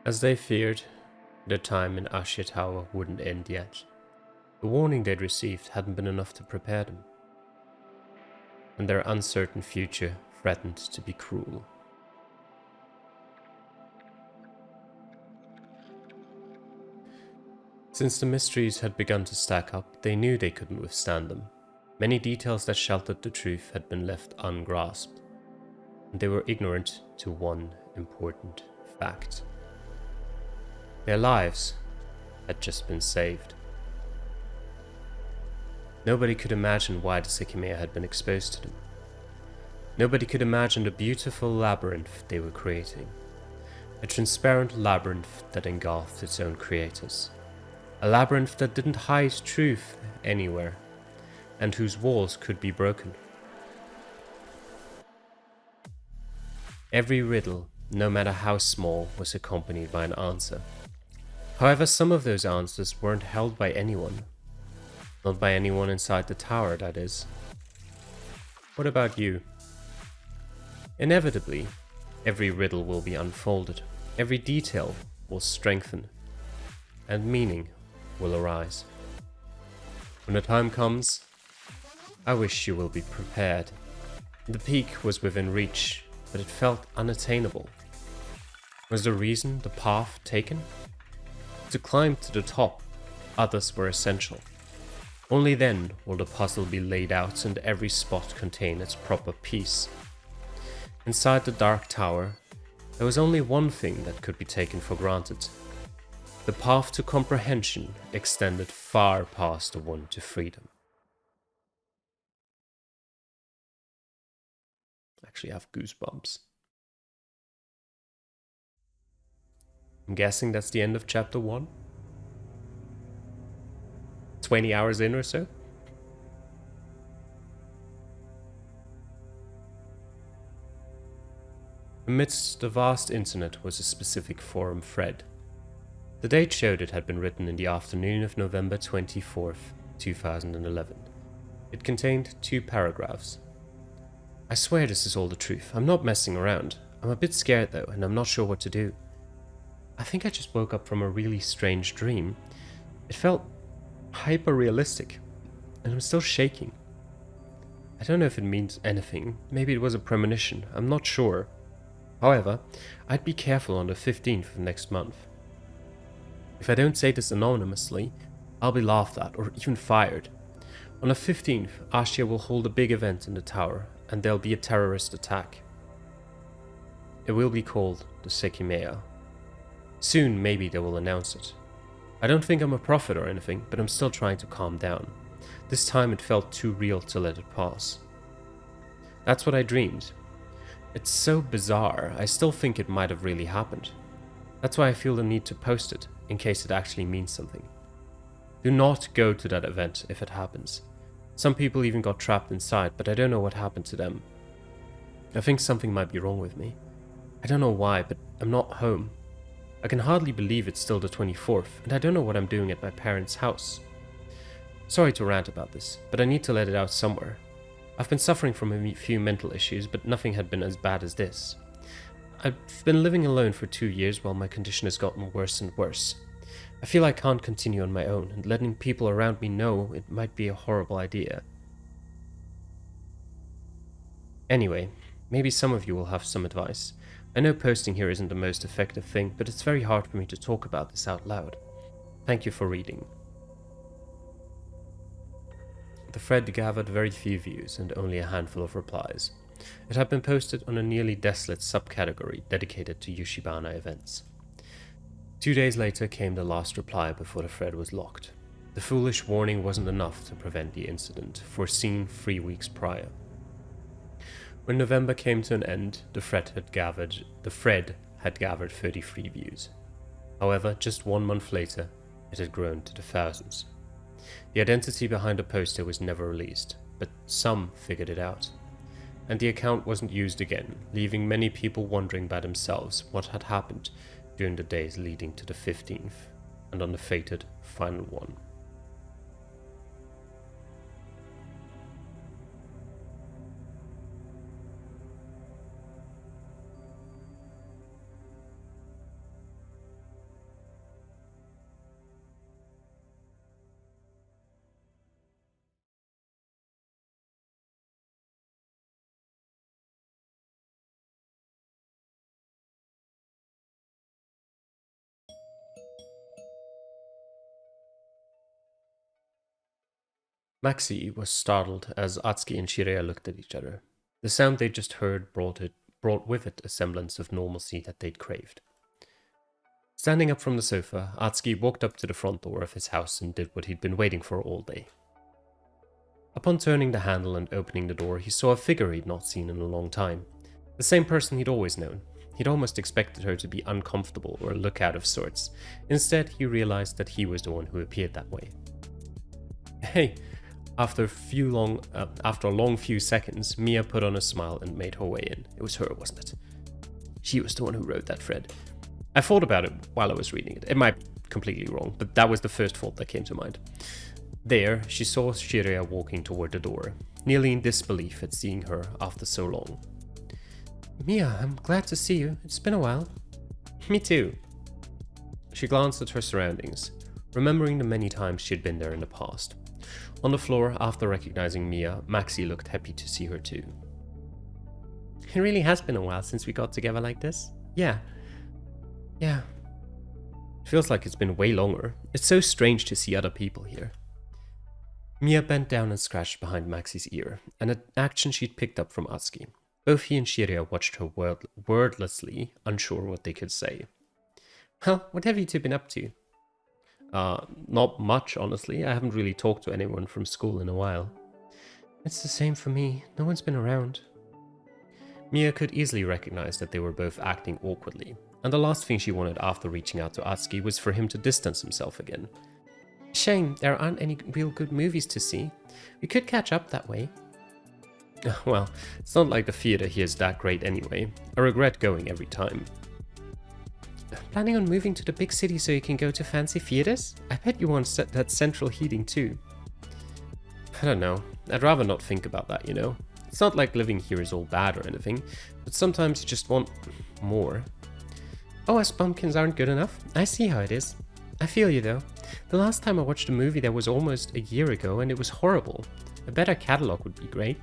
As they feared, their time in Ashia Tower wouldn't end yet. The warning they'd received hadn't been enough to prepare them, and their uncertain future threatened to be cruel. Since the mysteries had begun to stack up, they knew they couldn't withstand them. Many details that sheltered the truth had been left ungrasped, and they were ignorant to one important fact. Their lives had just been saved. Nobody could imagine why the Sekimeiya had been exposed to them. Nobody could imagine the beautiful labyrinth they were creating. A transparent labyrinth that engulfed its own creators. A labyrinth that didn't hide truth anywhere, and whose walls could be broken. Every riddle, no matter how small, was accompanied by an answer. However, some of those answers weren't held by anyone. Not by anyone inside the tower, that is. What about you? Inevitably, every riddle will be unfolded, every detail will strengthen, and meaning will arise. When the time comes, I wish you will be prepared. The peak was within reach, but it felt unattainable. Was the reason the path taken? To climb to the top, others were essential. Only then will the puzzle be laid out and every spot contain its proper piece. Inside the dark tower, there was only one thing that could be taken for granted. The path to comprehension extended far past the one to freedom. Actually, I have goosebumps. I'm guessing that's the end of chapter 1. 20 hours in or so. Amidst the vast internet was a specific forum thread. The date showed it had been written in the afternoon of November 24th, 2011. It contained 2 paragraphs. I swear this is all the truth. I'm not messing around. I'm a bit scared though, and I'm not sure what to do. I think I just woke up from a really strange dream. It felt hyper-realistic, and I'm still shaking. I don't know if it means anything. Maybe it was a premonition. I'm not sure. However, I'd be careful on the 15th of next month. If I don't say this anonymously, I'll be laughed at or even fired. On the 15th, Ashia will hold a big event in the tower, and there'll be a terrorist attack. It will be called the Sekimeiya. Soon, maybe they will announce it. I don't think I'm a prophet or anything, but I'm still trying to calm down. This time it felt too real to let it pass. That's what I dreamed. It's so bizarre, I still think it might have really happened. That's why I feel the need to post it, in case it actually means something. Do not go to that event if it happens. Some people even got trapped inside, but I don't know what happened to them. I think something might be wrong with me. I don't know why, but I'm not home. I can hardly believe it's still the 24th, and I don't know what I'm doing at my parents' house. Sorry to rant about this, but I need to let it out somewhere. I've been suffering from a few mental issues, but nothing had been as bad as this. I've been living alone for 2 years while my condition has gotten worse and worse. I feel I can't continue on my own, and letting people around me know it might be a horrible idea. Anyway, maybe some of you will have some advice. I know posting here isn't the most effective thing, but it's very hard for me to talk about this out loud. Thank you for reading. The thread gathered very few views and only a handful of replies. It had been posted on a nearly desolate subcategory dedicated to Yushibana events. 2 days later came the last reply before the thread was locked. The foolish warning wasn't enough to prevent the incident, foreseen 3 weeks prior. When November came to an end, the thread had gathered 33 views. However, just 1 month later, it had grown to the thousands. The identity behind the poster was never released, but some figured it out. And the account wasn't used again, leaving many people wondering by themselves what had happened during the days leading to the 15th, and on the fated final one. Maxi was startled as Atsuki and Shireya looked at each other. The sound they'd just heard brought with it a semblance of normalcy that they'd craved. Standing up from the sofa, Atsuki walked up to the front door of his house and did what he'd been waiting for all day. Upon turning the handle and opening the door, he saw a figure he'd not seen in a long time. The same person he'd always known. He'd almost expected her to be uncomfortable or look out of sorts. Instead, he realized that he was the one who appeared that way. Hey! After a long few seconds, Mia put on a smile and made her way in. It was her, wasn't it? She was the one who wrote that thread. I thought about it while I was reading it. It might be completely wrong, but that was the first thought that came to mind. There, she saw Shireya walking toward the door, nearly in disbelief at seeing her after so long. Mia, I'm glad to see you. It's been a while. Me too. She glanced at her surroundings, remembering the many times she'd been there in the past. On the floor, after recognizing Mia, Maxi looked happy to see her too. It really has been a while since we got together like this. Yeah. It feels like it's been way longer. It's so strange to see other people here. Mia bent down and scratched behind Maxi's ear, an action she'd picked up from Atsuki. Both he and Shireya watched her wordlessly, unsure what they could say. Well, what have you two been up to? Not much, honestly. I haven't really talked to anyone from school in a while. It's the same for me. No one's been around. Mia could easily recognize that they were both acting awkwardly, and the last thing she wanted after reaching out to Atsuki was for him to distance himself again. Shame there aren't any real good movies to see. We could catch up that way. Well, it's not like the theater here is that great anyway. I regret going every time. Planning on moving to the big city so you can go to fancy theaters? I bet you want that central heating too. I don't know. I'd rather not think about that, you know? It's not like living here is all bad or anything, but sometimes you just want more. Oh, us bumpkins aren't good enough? I see how it is. I feel you though. The last time I watched a movie that was almost a year ago and it was horrible. A better catalog would be great.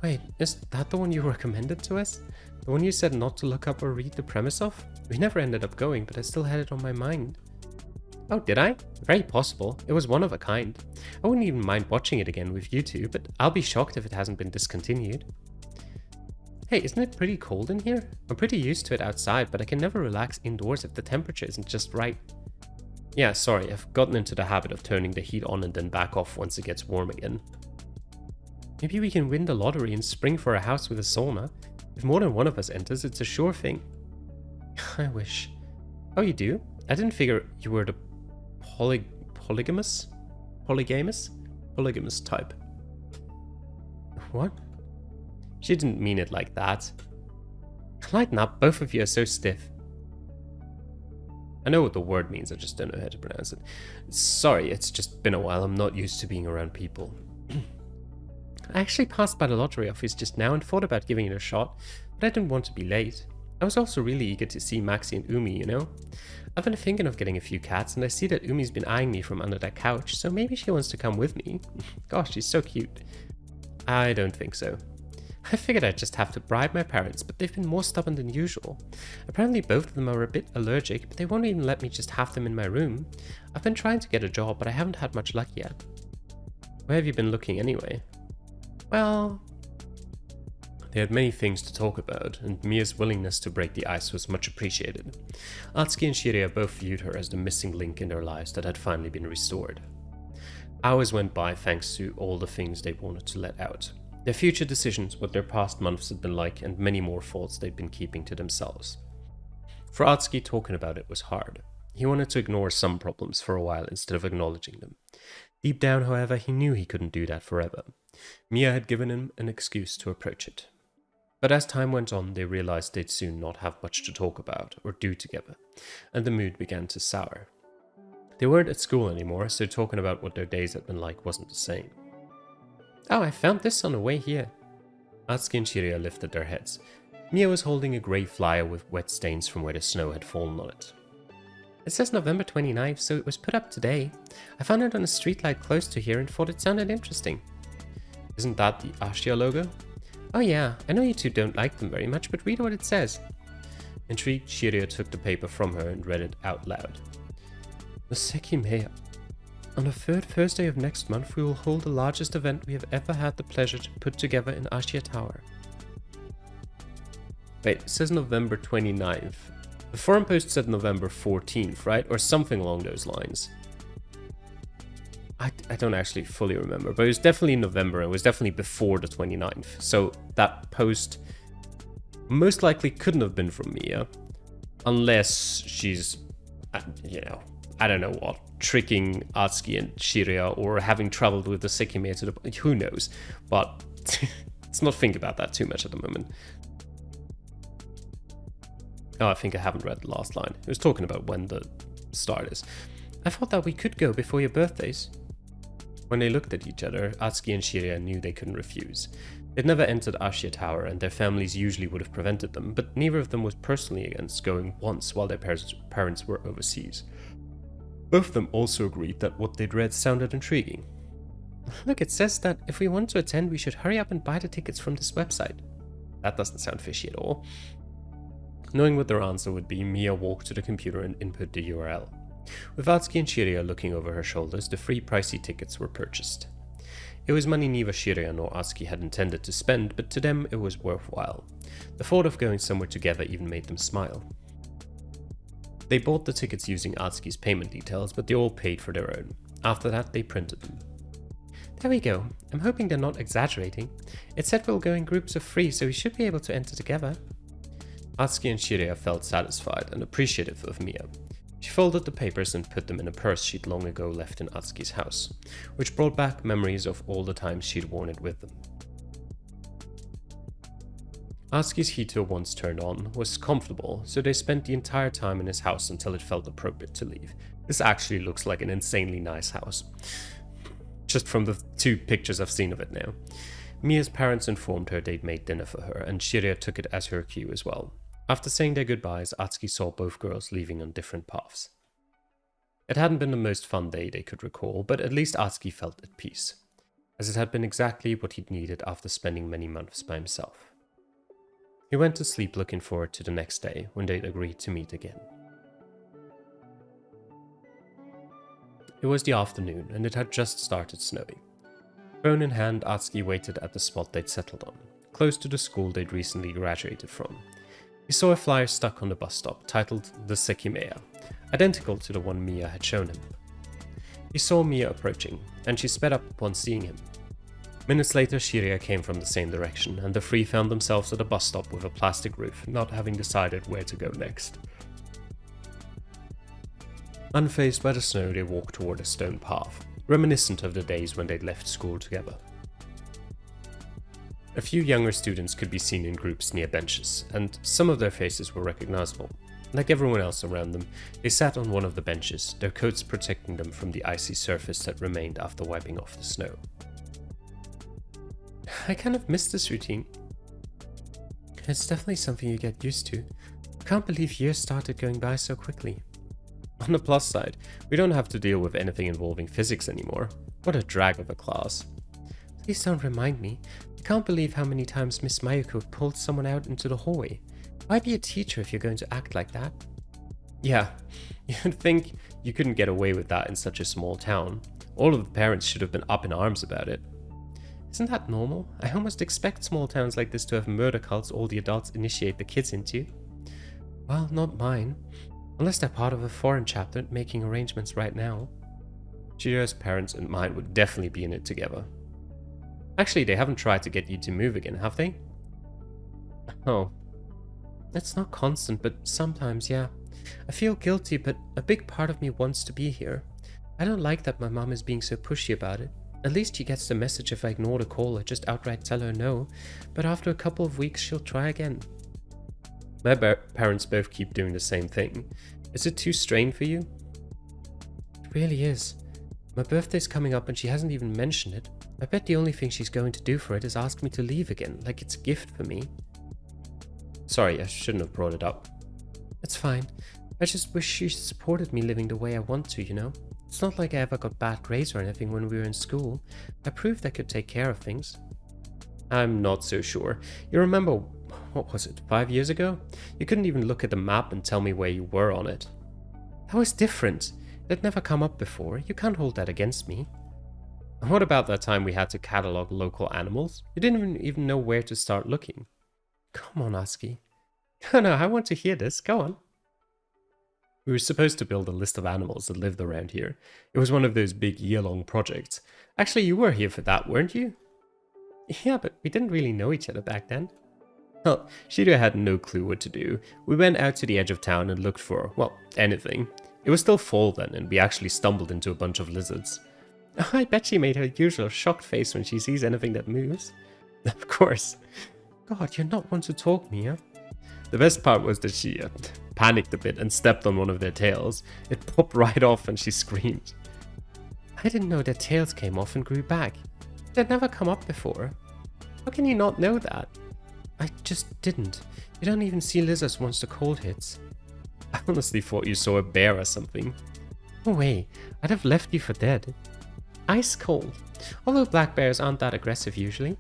Wait, is that the one you recommended to us? The one you said not to look up or read the premise of? We never ended up going, but I still had it on my mind. Oh, did I? Very possible. It was one of a kind. I wouldn't even mind watching it again with you two, but I'll be shocked if it hasn't been discontinued. Hey, isn't it pretty cold in here? I'm pretty used to it outside, but I can never relax indoors if the temperature isn't just right. Yeah, sorry, I've gotten into the habit of turning the heat on and then back off once it gets warm again. Maybe we can win the lottery and spring for a house with a sauna. If more than one of us enters, it's a sure thing. I wish. Oh, you do? I didn't figure you were the polygamous type. What? She didn't mean it like that. Lighten up, both of you are so stiff. I know what the word means, I just don't know how to pronounce it. Sorry, it's just been a while, I'm not used to being around people. I actually passed by the lottery office just now and thought about giving it a shot, but I didn't want to be late. I was also really eager to see Maxi and Umi, you know? I've been thinking of getting a few cats, and I see that Umi's been eyeing me from under that couch, so maybe she wants to come with me. Gosh, she's so cute. I don't think so. I figured I'd just have to bribe my parents, but they've been more stubborn than usual. Apparently both of them are a bit allergic, but they won't even let me just have them in my room. I've been trying to get a job, but I haven't had much luck yet. Where have you been looking anyway? Well... They had many things to talk about, and Mia's willingness to break the ice was much appreciated. Atsuki and Shireya both viewed her as the missing link in their lives that had finally been restored. Hours went by thanks to all the things they wanted to let out. Their future decisions, what their past months had been like, and many more thoughts they'd been keeping to themselves. For Atsuki, talking about it was hard. He wanted to ignore some problems for a while instead of acknowledging them. Deep down, however, he knew he couldn't do that forever. Mia had given him an excuse to approach it. But as time went on, they realized they'd soon not have much to talk about or do together, and the mood began to sour. They weren't at school anymore, so talking about what their days had been like wasn't the same. Oh, I found this on the way here. Atsuki and Shireya lifted their heads. Mia was holding a grey flyer with wet stains from where the snow had fallen on it. It says November 29th, so it was put up today. I found it on a streetlight close to here and thought it sounded interesting. Isn't that the Ashia logo? Oh yeah, I know you two don't like them very much, but read what it says. Intrigued, Shireya took the paper from her and read it out loud. The Sekimeiya. On the third Thursday of next month, we will hold the largest event we have ever had the pleasure to put together in Ashia Tower. Wait, it says November 29th. The forum post said November 14th, right? Or something along those lines. I don't actually fully remember, but it was definitely in November. It was definitely before the 29th. So that post most likely couldn't have been from Mia. Unless she's, I don't know what, tricking Atsuki and Shiria, or having traveled with the Sekimeiya to the... Who knows? But let's not think about that too much at the moment. Oh, I think I haven't read the last line. It was talking about when the start is. I thought that we could go before your birthdays. When they looked at each other, Atsuki and Shiria knew they couldn't refuse. They'd never entered Ashia Tower, and their families usually would have prevented them, but neither of them was personally against going once while their parents were overseas. Both of them also agreed that what they'd read sounded intriguing. Look, it says that if we want to attend, we should hurry up and buy the tickets from this website. That doesn't sound fishy at all. Knowing what their answer would be, Mia walked to the computer and input the URL. With Atsuki and Shiria looking over her shoulders, the three pricey tickets were purchased. It was money neither Shiria nor Atsuki had intended to spend, but to them it was worthwhile. The thought of going somewhere together even made them smile. They bought the tickets using Atsuki's payment details, but they all paid for their own. After that, they printed them. There we go. I'm hoping they're not exaggerating. It said we'll go in groups of 3, so we should be able to enter together. Atsuki and Shiria felt satisfied and appreciative of Mia. She folded the papers and put them in a purse she'd long ago left in Atsuki's house, which brought back memories of all the times she'd worn it with them. Atsuki's heater, once turned on, was comfortable, so they spent the entire time in his house until it felt appropriate to leave. This actually looks like an insanely nice house, just from the 2 pictures I've seen of it now. Mia's parents informed her they'd made dinner for her, and Shiria took it as her cue as well. After saying their goodbyes, Atsuki saw both girls leaving on different paths. It hadn't been the most fun day they could recall, but at least Atsuki felt at peace, as it had been exactly what he'd needed after spending many months by himself. He went to sleep looking forward to the next day, when they'd agreed to meet again. It was the afternoon, and it had just started snowing. Phone in hand, Atsuki waited at the spot they'd settled on, close to the school they'd recently graduated from. He saw a flyer stuck on the bus stop, titled the Sekimeiya, identical to the one Mia had shown him. He saw Mia approaching, and she sped up upon seeing him. Minutes later, Shiria came from the same direction, and the 3 found themselves at a bus stop with a plastic roof, not having decided where to go next. Unfazed by the snow, they walked toward a stone path, reminiscent of the days when they'd left school together. A few younger students could be seen in groups near benches, and some of their faces were recognizable. Like everyone else around them, they sat on one of the benches, their coats protecting them from the icy surface that remained after wiping off the snow. I kind of miss this routine. It's definitely something you get used to. I can't believe years started going by so quickly. On the plus side, we don't have to deal with anything involving physics anymore. What a drag of a class. Please don't remind me. I can't believe how many times Miss Mayuko pulled someone out into the hallway. Why be a teacher if you're going to act like that? Yeah, you'd think you couldn't get away with that in such a small town. All of the parents should have been up in arms about it. Isn't that normal? I almost expect small towns like this to have murder cults all the adults initiate the kids into. Well, not mine. Unless they're part of a foreign chapter making arrangements right now. Shira's parents and mine would definitely be in it together. Actually, they haven't tried to get you to move again, have they? Oh. It's not constant, but sometimes, yeah. I feel guilty, but a big part of me wants to be here. I don't like that my mom is being so pushy about it. At least she gets the message if I ignore the call or just outright tell her no, but after a couple of weeks she'll try again. My parents both keep doing the same thing. Is it too strained for you? It really is. My birthday's coming up and she hasn't even mentioned it. I bet the only thing she's going to do for it is ask me to leave again, like it's a gift for me. Sorry, I shouldn't have brought it up. It's fine. I just wish she supported me living the way I want to, you know? It's not like I ever got bad grades or anything when we were in school. I proved I could take care of things. I'm not so sure. You remember, what was it, 5 years ago? You couldn't even look at the map and tell me where you were on it. That was different. They'd never come up before. You can't hold that against me. And what about that time we had to catalog local animals? You didn't even know where to start looking. Come on, Aski. No, I want to hear this. Go on. We were supposed to build a list of animals that lived around here. It was one of those big year-long projects. Actually, you were here for that, weren't you? Yeah, but we didn't really know each other back then. Well, Shiryu had no clue what to do. We went out to the edge of town and looked for, well, anything. It was still fall then, and we actually stumbled into a bunch of lizards. I bet she made her usual shocked face when she sees anything that moves. Of course. God, you're not one to talk, Mia. The best part was that she panicked a bit and stepped on one of their tails. It popped right off and she screamed. I didn't know their tails came off and grew back. They'd never come up before. How can you not know that? I just didn't. You don't even see lizards once the cold hits. I honestly thought you saw a bear or something. No way, I'd have left you for dead. Ice cold. Although black bears aren't that aggressive usually.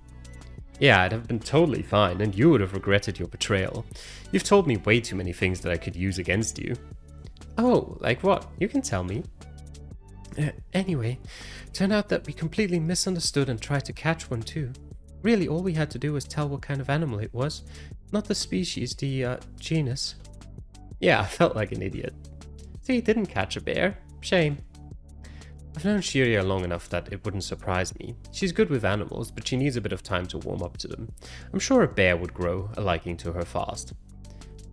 Yeah, I'd have been totally fine, and you would have regretted your betrayal. You've told me way too many things that I could use against you. Oh, like what? You can tell me. Anyway, turned out that we completely misunderstood and tried to catch one too. Really, all we had to do was tell what kind of animal it was. Not the species, the genus. Yeah, I felt like an idiot. So you didn't catch a bear? Shame. I've known Shiryu long enough that it wouldn't surprise me. She's good with animals, but she needs a bit of time to warm up to them. I'm sure a bear would grow a liking to her fast.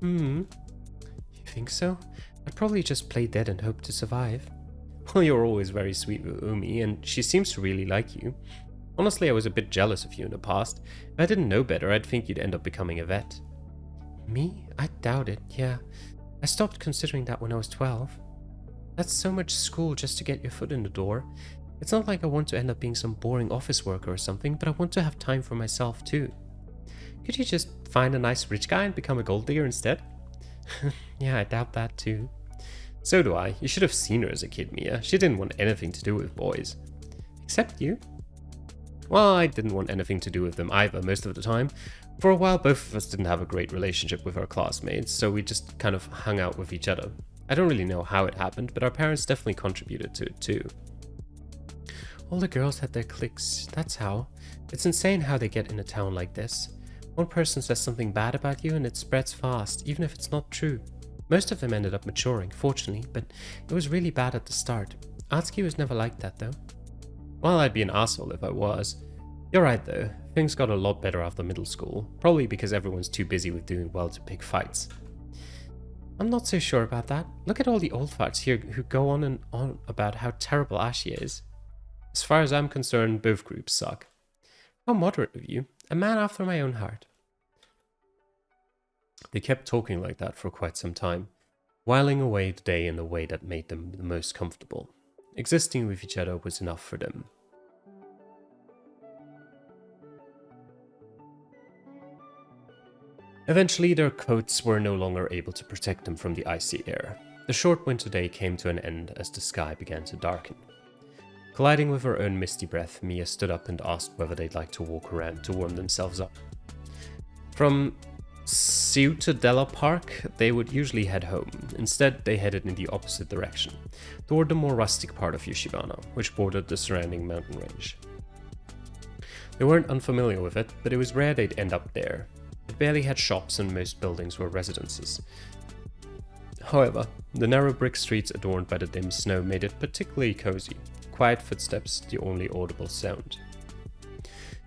You think so? I'd probably just play dead and hope to survive. Well, you're always very sweet with Umi, and she seems to really like you. Honestly, I was a bit jealous of you in the past. If I didn't know better, I'd think you'd end up becoming a vet. Me? I doubt it, yeah. I stopped considering that when I was 12. That's so much school just to get your foot in the door. It's not like I want to end up being some boring office worker or something, but I want to have time for myself too. Could you just find a nice rich guy and become a gold digger instead? Yeah, I doubt that too. So do I. You should have seen her as a kid, Mia. She didn't want anything to do with boys. Except you. Well, I didn't want anything to do with them either most of the time. For a while, both of us didn't have a great relationship with our classmates, so we just kind of hung out with each other. I don't really know how it happened, but our parents definitely contributed to it too. All the girls had their cliques, that's how. It's insane how they get in a town like this. One person says something bad about you and it spreads fast, even if it's not true. Most of them ended up maturing, fortunately, but it was really bad at the start. Atsuki was never like that though. Well, I'd be an asshole if I was. You're right though, things got a lot better after middle school, probably because everyone's too busy with doing well to pick fights. I'm not so sure about that. Look at all the old farts here who go on and on about how terrible Ashi is. As far as I'm concerned, both groups suck. How moderate of you. A man after my own heart. They kept talking like that for quite some time, whiling away the day in a way that made them the most comfortable. Existing with each other was enough for them. Eventually, their coats were no longer able to protect them from the icy air. The short winter day came to an end as the sky began to darken. Colliding with her own misty breath, Mia stood up and asked whether they'd like to walk around to warm themselves up. From Ciutadella Park, they would usually head home. Instead, they headed in the opposite direction, toward the more rustic part of Yoshibana, which bordered the surrounding mountain range. They weren't unfamiliar with it, but it was rare they'd end up there. It barely had shops and most buildings were residences. However, the narrow brick streets adorned by the dim snow made it particularly cozy, quiet footsteps the only audible sound.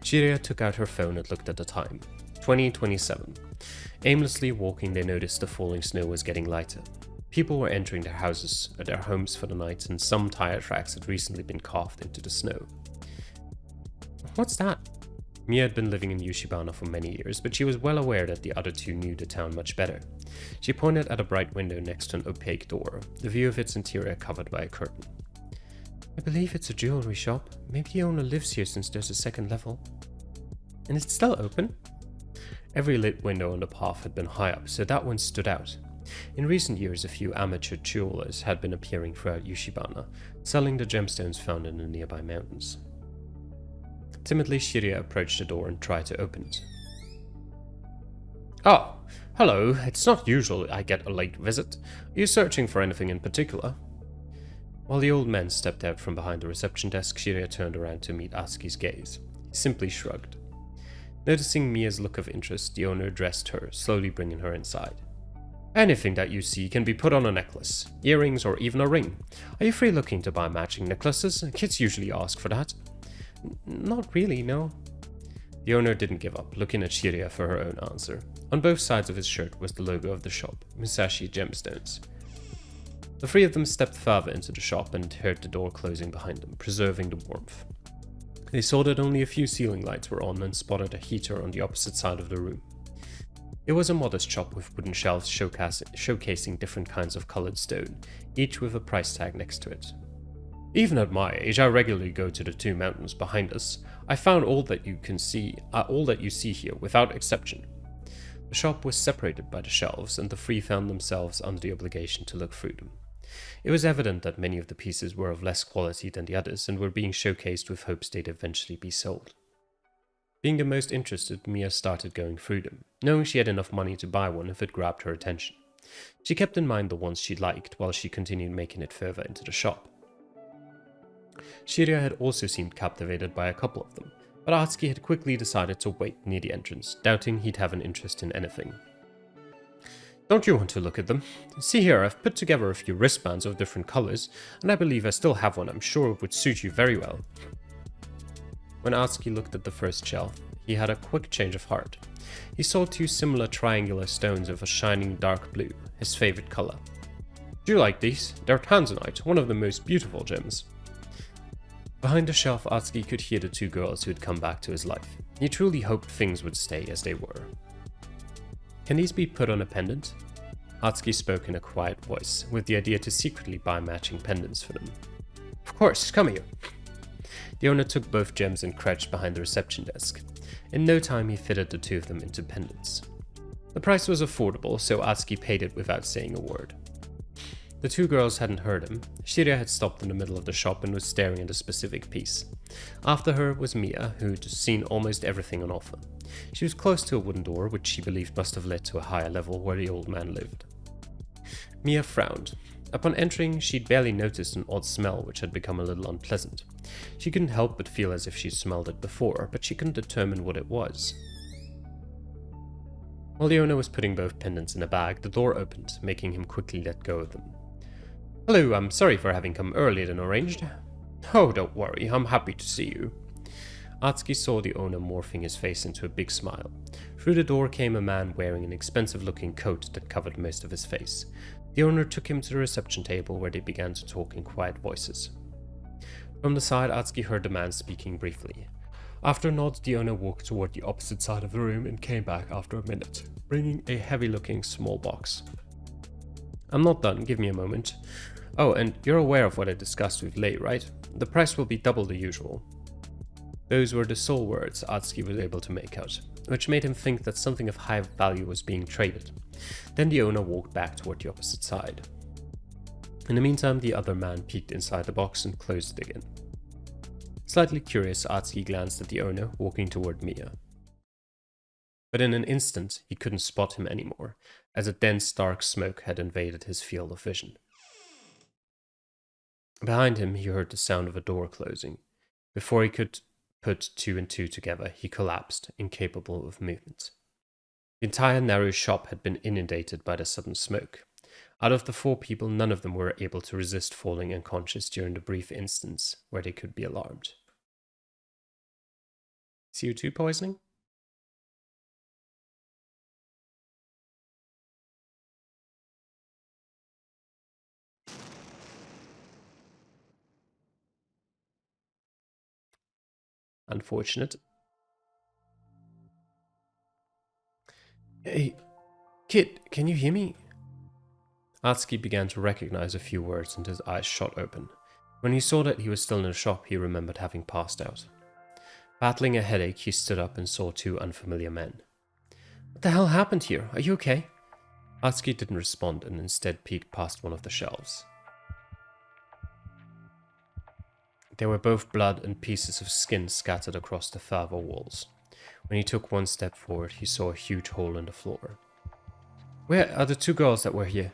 Shiryu took out her phone and looked at the time. 20:27. Aimlessly walking, they noticed the falling snow was getting lighter. People were entering their homes for the night, and some tire tracks had recently been carved into the snow. What's that? Mia had been living in Yoshibana for many years, but she was well aware that the other two knew the town much better. She pointed at a bright window next to an opaque door, the view of its interior covered by a curtain. I believe it's a jewelry shop. Maybe the owner lives here since there's a second level. And it's still open? Every lit window on the path had been high up, so that one stood out. In recent years, a few amateur jewelers had been appearing throughout Yoshibana, selling the gemstones found in the nearby mountains. Timidly, Shiryu approached the door and tried to open it. Oh, hello. It's not usual I get a late visit. Are you searching for anything in particular? While the old man stepped out from behind the reception desk, Shiria turned around to meet Atsuki's gaze. He simply shrugged. Noticing Mia's look of interest, the owner addressed her, slowly bringing her inside. Anything that you see can be put on a necklace, earrings, or even a ring. Are you free looking to buy matching necklaces? Kids usually ask for that. Not really, no. The owner didn't give up, looking at Shiria for her own answer. On both sides of his shirt was the logo of the shop, Musashi Gemstones. The three of them stepped further into the shop and heard the door closing behind them, preserving the warmth. They saw that only a few ceiling lights were on and spotted a heater on the opposite side of the room. It was a modest shop with wooden shelves showcasing different kinds of colored stone, each with a price tag next to it. Even at my age, I regularly go to the two mountains behind us. I found all that you see here, without exception. The shop was separated by the shelves, and the three found themselves under the obligation to look through them. It was evident that many of the pieces were of less quality than the others and were being showcased with hopes they'd eventually be sold. Being the most interested, Mia started going through them, knowing she had enough money to buy one if it grabbed her attention. She kept in mind the ones she liked while she continued making it further into the shop. Shiria had also seemed captivated by a couple of them, but Atsuki had quickly decided to wait near the entrance, doubting he'd have an interest in anything. Don't you want to look at them? See here, I've put together a few wristbands of different colors, and I believe I still have one I'm sure it would suit you very well. When Atsuki looked at the first shelf, he had a quick change of heart. He saw two similar triangular stones of a shining dark blue, his favorite color. Do you like these? They're tanzanite, one of the most beautiful gems. Behind the shelf, Atsuki could hear the two girls who had come back to his life. He truly hoped things would stay as they were. Can these be put on a pendant? Atsuki spoke in a quiet voice, with the idea to secretly buy matching pendants for them. Of course, come here. The owner took both gems and crouched behind the reception desk. In no time, he fitted the two of them into pendants. The price was affordable, so Atsuki paid it without saying a word. The two girls hadn't heard him. Shiria had stopped in the middle of the shop and was staring at a specific piece. After her was Mia, who'd seen almost everything on offer. She was close to a wooden door, which she believed must have led to a higher level where the old man lived. Mia frowned. Upon entering, she'd barely noticed an odd smell which had become a little unpleasant. She couldn't help but feel as if she'd smelled it before, but she couldn't determine what it was. While the owner was putting both pendants in a bag, the door opened, making him quickly let go of them. Hello, I'm sorry for having come earlier than arranged. Oh, don't worry, I'm happy to see you. Atsuki saw the owner morphing his face into a big smile. Through the door came a man wearing an expensive-looking coat that covered most of his face. The owner took him to the reception table where they began to talk in quiet voices. From the side, Atsuki heard the man speaking briefly. After a nod, the owner walked toward the opposite side of the room and came back after a minute, bringing a heavy-looking small box. I'm not done, give me a moment. Oh, and you're aware of what I discussed with Lei, right? The price will be double the usual. Those were the sole words Atsuki was able to make out, which made him think that something of high value was being traded. Then the owner walked back toward the opposite side. In the meantime, the other man peeked inside the box and closed it again. Slightly curious, Atsuki glanced at the owner, walking toward Mia. But in an instant, he couldn't spot him anymore, as a dense dark smoke had invaded his field of vision. Behind him, he heard the sound of a door closing. Before he could put two and two together, he collapsed, incapable of movement. The entire narrow shop had been inundated by the sudden smoke. Out of the four people, none of them were able to resist falling unconscious during the brief instance where they could be alarmed. CO2 poisoning? Unfortunate. Hey, kid, can you hear me? Atsuki began to recognize a few words and his eyes shot open. When he saw that he was still in the shop, he remembered having passed out. Battling a headache, he stood up and saw two unfamiliar men. What the hell happened here? Are you okay? Atsuki didn't respond and instead peeked past one of the shelves. There were both blood and pieces of skin scattered across the farther walls. When he took one step forward, he saw a huge hole in the floor. Where are the two girls that were here?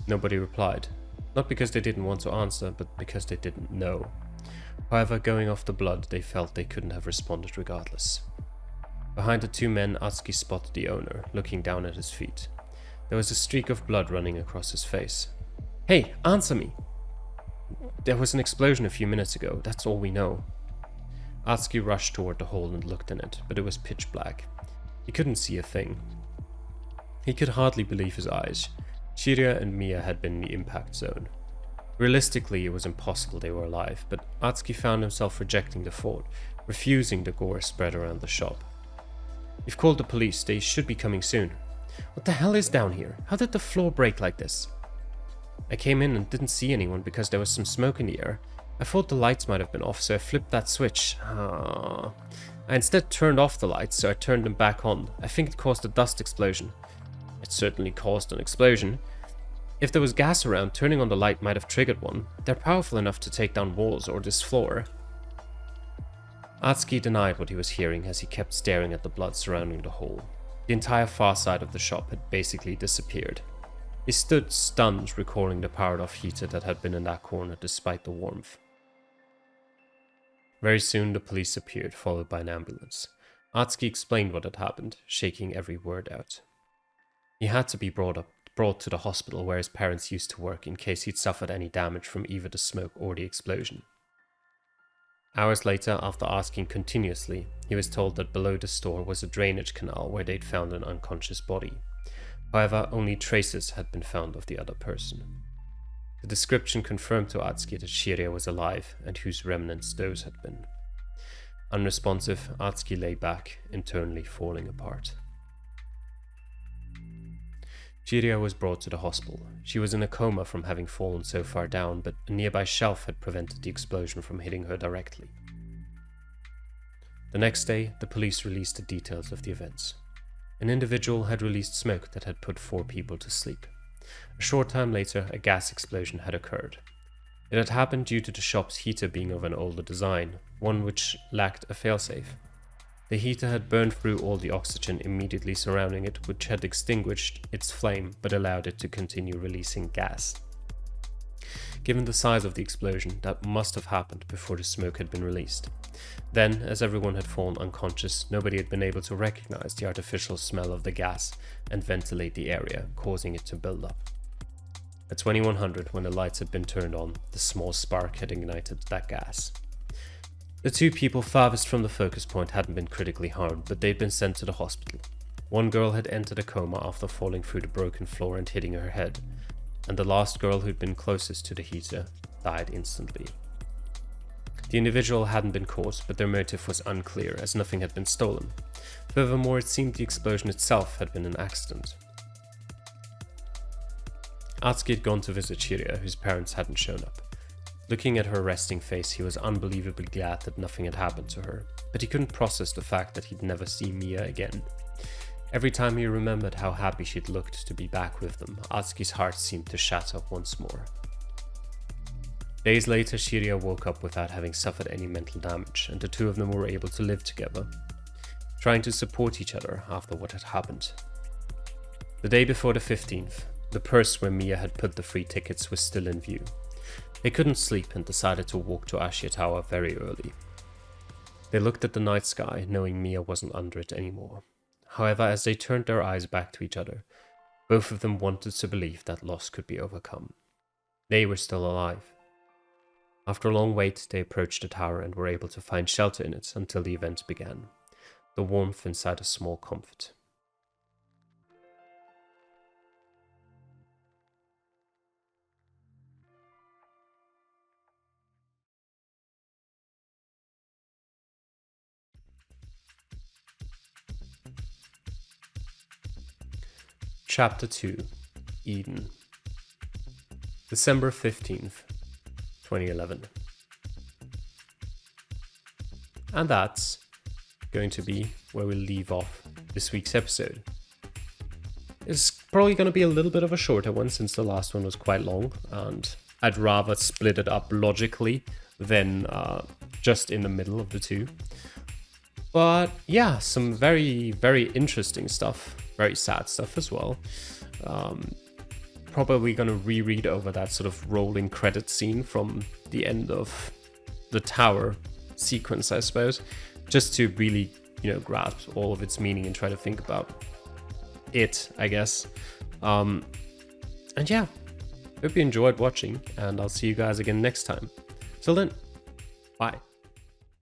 Nobody replied. Not because they didn't want to answer, but because they didn't know. However, going off the blood, they felt they couldn't have responded regardless. Behind the two men, Atsuki spotted the owner, looking down at his feet. There was a streak of blood running across his face. "Hey, answer me!" "There was an explosion a few minutes ago, that's all we know." Atsuki rushed toward the hole and looked in it, but it was pitch black. He couldn't see a thing. He could hardly believe his eyes. Shiria and Miya had been in the impact zone. Realistically, it was impossible they were alive, but Atsuki found himself rejecting the thought, refusing the gore spread around the shop. "You've called the police, they should be coming soon." "What the hell is down here? How did the floor break like this?" "I came in and didn't see anyone because there was some smoke in the air. I thought the lights might have been off, so I flipped that switch. I instead turned off the lights, so I turned them back on. I think it caused a dust explosion." "It certainly caused an explosion. If there was gas around, turning on the light might have triggered one. They're powerful enough to take down walls or this floor." Atsuki denied what he was hearing as he kept staring at the blood surrounding the hole. The entire far side of the shop had basically disappeared. He stood stunned, recalling the powered-off heater that had been in that corner despite the warmth. Very soon the police appeared, followed by an ambulance. Atsuki explained what had happened, shaking every word out. He had to be brought to the hospital where his parents used to work in case he'd suffered any damage from either the smoke or the explosion. Hours later, after asking continuously, he was told that below the store was a drainage canal where they'd found an unconscious body. However, only traces had been found of the other person. The description confirmed to Atsuki that Shiria was alive and whose remnants those had been. Unresponsive, Atsuki lay back, internally falling apart. Shiria was brought to the hospital. She was in a coma from having fallen so far down, but a nearby shelf had prevented the explosion from hitting her directly. The next day, the police released the details of the events. An individual had released smoke that had put 4 people to sleep. A short time later, a gas explosion had occurred. It had happened due to the shop's heater being of an older design, one which lacked a failsafe. The heater had burned through all the oxygen immediately surrounding it, which had extinguished its flame but allowed it to continue releasing gas. Given the size of the explosion, that must have happened before the smoke had been released. Then, as everyone had fallen unconscious, nobody had been able to recognize the artificial smell of the gas and ventilate the area, causing it to build up. At 2100, when the lights had been turned on, the small spark had ignited that gas. The 2 people farthest from the focus point hadn't been critically harmed, but they'd been sent to the hospital. One girl had entered a coma after falling through the broken floor and hitting her head, and the last girl who'd been closest to the heater died instantly. The individual hadn't been caught, but their motive was unclear as nothing had been stolen. Furthermore, it seemed the explosion itself had been an accident. Atsuki had gone to visit Shiria, whose parents hadn't shown up. Looking at her resting face, he was unbelievably glad that nothing had happened to her, but he couldn't process the fact that he'd never see Miya again. Every time he remembered how happy she'd looked to be back with them, Atsuki's heart seemed to shatter once more. Days later, Shiria woke up without having suffered any mental damage, and the 2 of them were able to live together, trying to support each other after what had happened. The day before the 15th, the purse where Miya had put the free tickets was still in view. They couldn't sleep and decided to walk to Ashia Tower very early. They looked at the night sky, knowing Miya wasn't under it anymore. However, as they turned their eyes back to each other, both of them wanted to believe that loss could be overcome. They were still alive. After a long wait, they approached the tower and were able to find shelter in it until the event began. The warmth inside a small comfort. Chapter 2, Eden. December 15th, 2011. And that's going to be where we'll leave off this week's episode. It's probably going to be a little bit of a shorter one since the last one was quite long, and I'd rather split it up logically than just in the middle of the two. But yeah, some very, very interesting stuff. Very sad stuff as well. probably going to reread over that sort of rolling credit scene from the end of the tower sequence, I suppose, just to really, grasp all of its meaning and try to think about it, I guess. And yeah, hope you enjoyed watching, and I'll see you guys again next time. Till then, bye.